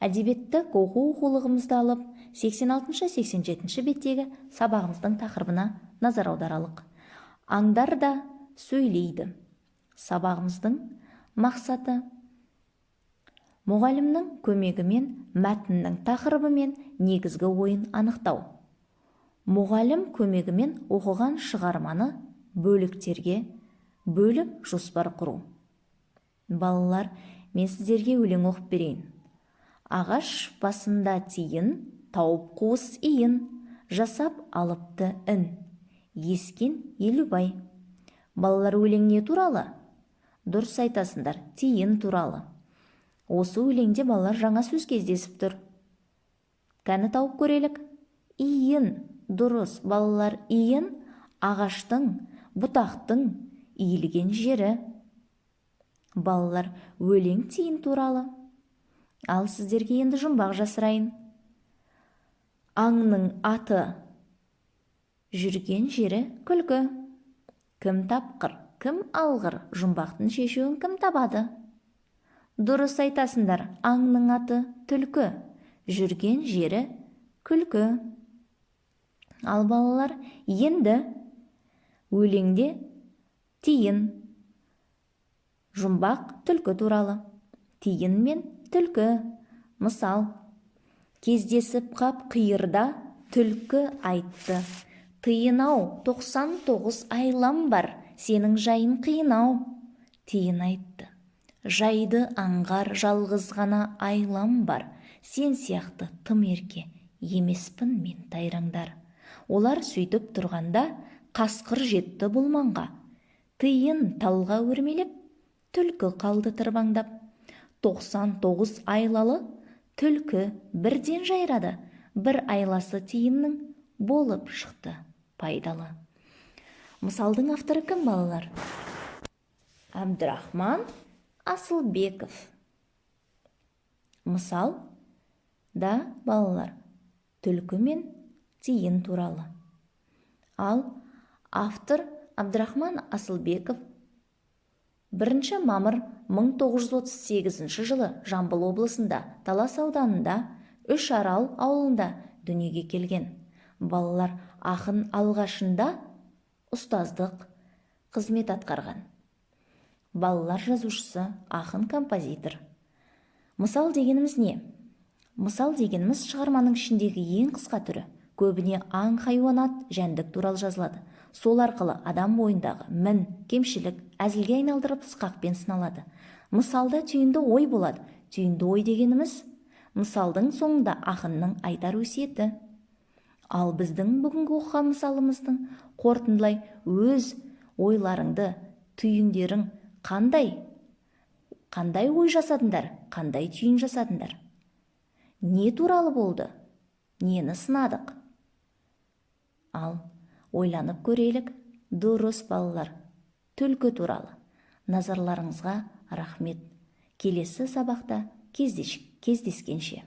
әдебиеттік оқулығымызды алып, 86-87 беттегі сабағымыздың тақырыбына назар аударалық. Аңдар да сөйлейді. Сабағымыздың мақсаты мұғалімнің көмегімен мәтіннің тақырыбы мен негізгі ойын анықтау. Мұғалім көмегімен оқыған шығарманы бөліктерге бөліп жоспар құру. Балалар, мен сіздерге өлең оқып берейін. Ағаш басында тиын, тауып қуыс иін, жасап алыпты ін. Ескен Елубай. Балалар, өлең не туралы? Дұрыс айтасыңдар, тиын туралы. Осы өлеңде балалар жаңа сөз кездесіп тұр. Кәні тауып көрелік. Иін. Дұрыс, балалар, иін ағаштың, бұтақтың иілген жері. Балалар, өлең тиын туралы. Ал сіздерге енді жұмбақ жасырайын. Аңның аты, жүрген жері күлкі. Кім тапқыр, кім алғыр, жұмбақтың шешуін кім табады? Дұрыс айтасыңдар, аңның аты түлкі, жүрген жері күлкі. Ал балалар, енді өлеңде тиын, жұмбақ түлкі туралы. Тиын мен түлкі. Мысал, кездесіп қап қиырда түлкі айтты. Тиын-ау, 99 айлам бар, сенің жайын қиын-ау. Тиын айтты. Жайды аңғар, жалғыз ғана айлам бар, сен сияқты тым ерке емеспін мен тайраңдар. Олар сөйтіп тұрғанда қасқыр жетті бұл маңға. Тиын талға өрмелеп, түлкі қалды тырбаңдап. 99 айлалы түлкі бірден жайрады. Бір айласы тиынның болып шықты пайдалы. Мысалдың авторы кім, балалар? Абдрахман Асылбеков. Мысал да, балалар, түлкі мен тиын туралы. Ал автор Абдрахман Асылбеков 1 мамыр 1938 жылы Жамбыл облысында Талас ауданында Үшарал ауылында дүниеге келген. Балалар, ақын алғашында ұстаздық қызмет атқарған. Балалар жазушысы, ақын композитор. Мысал дегеніміз не? Мысал дегеніміз шығарманың ішіндегі ең қысқа түрі. Көбіне аң, хайуанат, жәндік туралы жазылады. Сол арқылы адам бойындағы мін, кемшілік әзілге айналдырып сықақпен сыналады. Мысалда түйінді ой болады. Түйінді ой дегеніміз мысалдың соңында ақынның айтар өсиеті. Ал біздің бүгінгі оқыған мысалымыздың қорытындылай өз ойларыңды, түйіндерің қандай ой жасадыңдар, қандай түйін жасадыңдар? Не туралы болды? Нені сынадық? Ал ойланып көрелік. Дұрыс, балалар, түлкі туралы. Назарларыңызға рахмет. Келесі сабақта кездескенше.